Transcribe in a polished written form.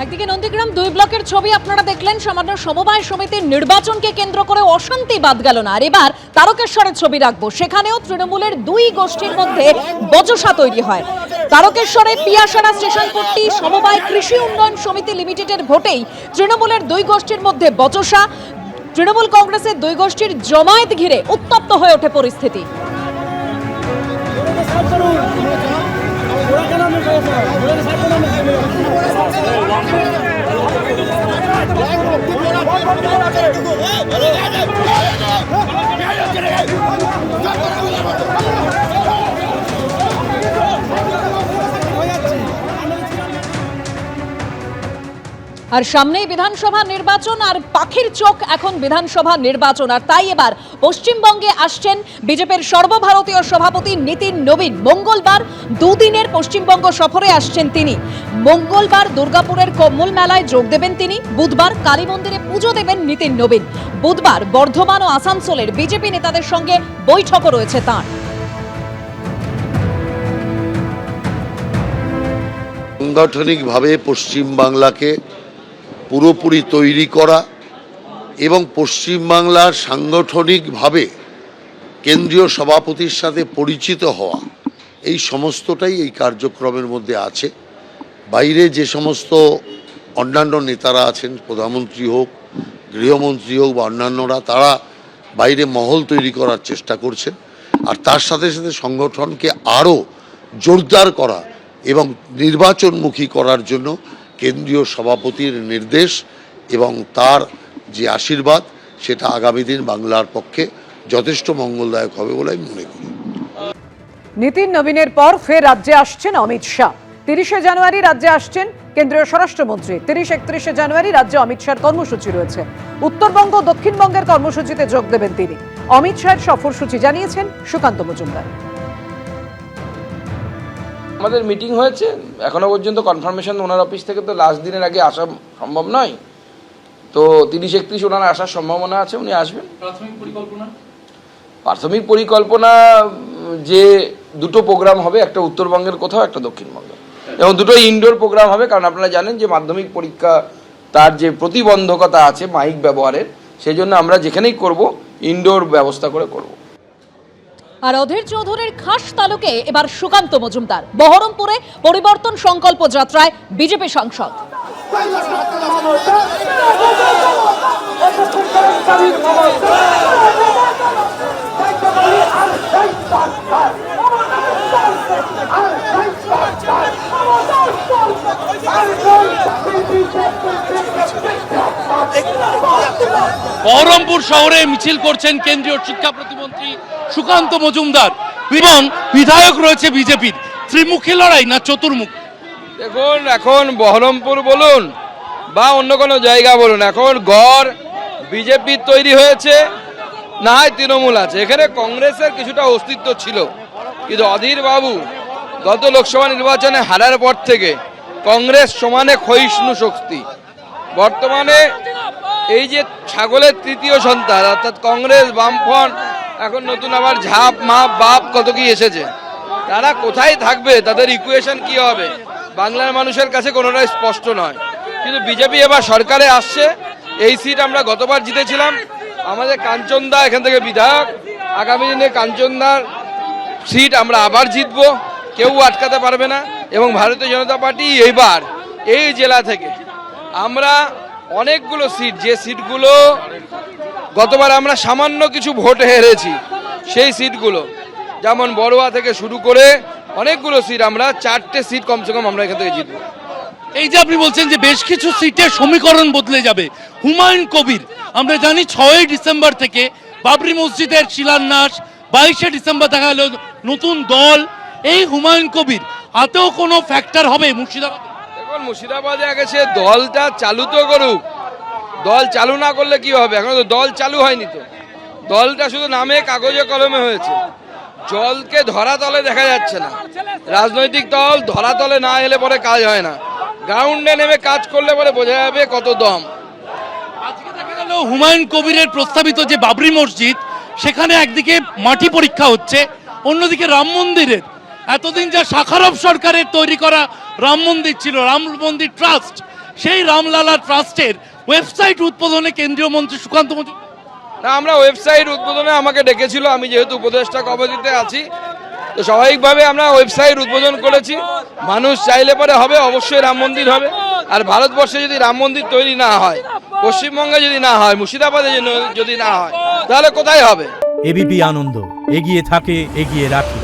একদিকে নন্দীগ্রাম 2 ব্লকের ছবি আপনারা দেখলেন। সামান্য সমবায় সমিতির নির্বাচনকে কেন্দ্র করে অশান্তি বাদ গেল না। আর এবার তারকেশ্বরের ছবি রাখবো, সেখানেও তৃণমূলের 2 গোষ্ঠীর মধ্যে বচসা তৈরি হয়। তারকেশ্বরে পিয়াসারা স্টেশনপট্টি সমবায় কৃষি উন্নয়ন সমিতি লিমিটেডের ভোটেই তৃণমূলের 2 গোষ্ঠীর মধ্যে বচসা। তৃণমূল কংগ্রেসের 2 গোষ্ঠীর জমায়েত ঘিরে উত্তপ্ত হয়ে ওঠে পরিস্থিতি। আর সামনেই বিধানসভা নির্বাচন, আর পাখির চোখ এখন বিধানসভা নির্বাচন। আর তাই এবার পশ্চিমবঙ্গে আসছেন বিজেপির সর্বভারতীয় সভাপতি নীতিন নবীন। মঙ্গলবার 2 দিনের পশ্চিমবঙ্গ সফরে আসছেন তিনি। মঙ্গলবার দুর্গাপুরের কম্মল মেলায় যোগ দেবেন তিনি। বুধবার কালী মন্দিরে পুজো দেবেন নীতিন নবীন। বুধবার বর্ধমান ও আসানসোলের বিজেপি নেতাদের সঙ্গে বৈঠকও রয়েছে তাঁর। সাংগঠনিকভাবে পশ্চিমবাংলাকে পুরোপুরি তৈরি করা এবং পশ্চিমবাংলার সাংগঠনিকভাবে কেন্দ্রীয় সভাপতির সাথে পরিচিত হওয়া, এই সমস্তটাই এই কার্যক্রমের মধ্যে আছে। বাইরে যে সমস্ত অন্যান্য নেতারা আছেন, প্রধানমন্ত্রী হোক, গৃহমন্ত্রী হোক বা অন্যান্যরা, তারা বাইরে মহল তৈরি করার চেষ্টা করছেন। আর তার সাথে সাথে সংগঠনকে আরও জোরদার করা এবং নির্বাচনমুখী করার জন্য কেন্দ্রীয় সভাপতির নির্দেশ এবং তার যে আশীর্বাদ, সেটা আগামী দিন বাংলার পক্ষে যথেষ্ট মঙ্গলদায়ক হবে বলে আমি মনে করি। নীতিন নবীনের পর ফের রাজ্যে আসছেন অমিত শাহ। 30শে জানুয়ারি রাজ্যে আসছেন কেন্দ্রীয় স্বরাষ্ট্রমন্ত্রী। 30-31শে জানুয়ারি রাজ্যে অমিত শাহর কর্মসূচি রয়েছে। উত্তরবঙ্গ দক্ষিণবঙ্গের কর্মসূচিতে যোগ দেবেন তিনি। অমিত শাহের সফরসূচি জানিয়েছেন সুকান্ত মজুমদার। আমাদের মিটিং হয়েছে, এখনো পর্যন্ত কনফার্মেশন ওনার অফিস থেকে তো লাস্ট দিনের আগে আসা সম্ভব নয়। তো 30-31 ওনার আসার সম্ভাবনা আছে, উনি আসবেন। প্রাথমিক পরিকল্পনা যে 2টো প্রোগ্রাম হবে, একটা উত্তরবঙ্গের কোথাও, একটা দক্ষিণবঙ্গে, এবং 2টো ইনডোর প্রোগ্রাম হবে। কারণ আপনারা জানেন যে মাধ্যমিক পরীক্ষা তার যে প্রতিবন্ধকতা আছে মাইক ব্যবহারের, সেই জন্য আমরা যেখানেই করব ইনডোর ব্যবস্থা করে করব। আর অধীর চৌধুরীর খাস তালুকে এবার সুকান্ত মজুমদার। বহরমপুরে পরিবর্তন সংকল্প যাত্রায় বিজেপি সাংসদ। বহরমপুর শহরে মিছিল করছেন কেন্দ্রীয় শিক্ষা প্রতিমন্ত্রী সুকান্ত মজুমদার এবং বিধায়ক রয়েছে বিজেপির। ত্রিমুখী লড়াই না চতুর্মুখ? দেখুন, এখন বহরমপুর বলুন বা অন্য কোনো জায়গা বলুন, এখন গড় বিজেপির তৈরি হয়েছে, না হয় তৃণমূল আছে। এখানে কংগ্রেসের কিছুটা অস্তিত্ব ছিল, কিন্তু অধীর বাবু গত লোকসভা নির্বাচনে হারার পর থেকে কংগ্রেস সমানে ক্ষয়িষ্ণু শক্তি। বর্তমানে এই যে ছাগলের 3য় সন্তান অর্থাৎ কংগ্রেস, বামফ্রন্ট, এখন নতুন আবার ঝাপ মাপ বাপ কত কি এসেছে, তারা কোথায় থাকবে, তাদের ইকুয়েশন কি হবে, বাংলার মানুষের কাছে কোনোটাই স্পষ্ট নয়। কিন্তু বিজেপি এবার সরকারে আসছে। এই সিট আমরা গতবার জিতেছিলাম, আমাদের কাঞ্চনদা এখান থেকে বিধায়ক। আগামী দিনে কাঞ্চনদার সিট আমরা আবার জিতবো, কেউ আটকাতে পারবে না। এবং ভারতীয় জনতা পার্টি এইবার এই জেলা থেকে আমরা অনেকগুলো সিট, যে সিটগুলো গতবার আমরা সামান্য কিছু ভোটে হেরেছি, সেই সিটগুলো যেমন বড়ুয়া থেকে শুরু করে অনেকগুলো সিট, আমরা 4টে সিট কমসে কম আমরা এখান থেকে জিতবো। এই যে আপনি বলছেন যে বেশ কিছু সিটের সমীকরণ বদলে যাবে, হুমায়ুন কবির, আমরা জানি 6ই ডিসেম্বর থেকে বাবরি মসজিদের শিলান্যাস, 22শে ডিসেম্বর দেখা গেল নতুন দল। এই হুমায়ুন কবির হাতেও কোনো ফ্যাক্টর হবে মুর্শিদাবাদে? দেখুন, মুর্শিদাবাদে আগে সে দলটা চালু তো করুক। দল চালু না করলে কি হবে? এখন তো দল চালু হয়নি, তো দলটা শুধু নামে কাগজে কলমে হয়েছে। জলকে ধরাতলে দেখা যাচ্ছে না। রাজনৈতিক দল ধরাতলে না এলে পরে কাজ হয় না, গ্রাউন্ডে নেমে কাজ করলে পরে বোঝা যাবে কত দম। আজকে দেখা গেল হুমায়ুন কবিরের প্রস্তাবিত যে বাবরি মসজিদ, সেখানে একদিকে মাটি পরীক্ষা হচ্ছে, অন্যদিকে রাম মন্দিরের এতদিন যা শাখারফ সরকারের তৈরি করা রাম মন্দির ছিল, রাম মন্দির ট্রাস্ট, সেই রামলালা ট্রাস্টের ওয়েবসাইট উদ্বোধনে কেন্দ্রীয় মন্ত্রী সুকান্ত মজুমদার। না, আমরা ওয়েবসাইট উদ্বোধনে আমাকে ডেকেছিল, আমি যেহেতু উপদেষ্টা কমিটিতে আছি, তো স্বাভাবিকভাবে আমরা ওয়েবসাইট উদ্বোধন করেছি। মানুষ চাইলে পরে হবে, অবশ্যই রাম মন্দির হবে। আর ভারতবর্ষে যদি রাম মন্দির তৈরি না হয়, পশ্চিমবঙ্গে যদি না হয়, মুর্শিদাবাদে যদি না হয়, তাহলে কোথায় হবে? এবিপি আনন্দ, এগিয়ে থাকে, এগিয়ে রাখে।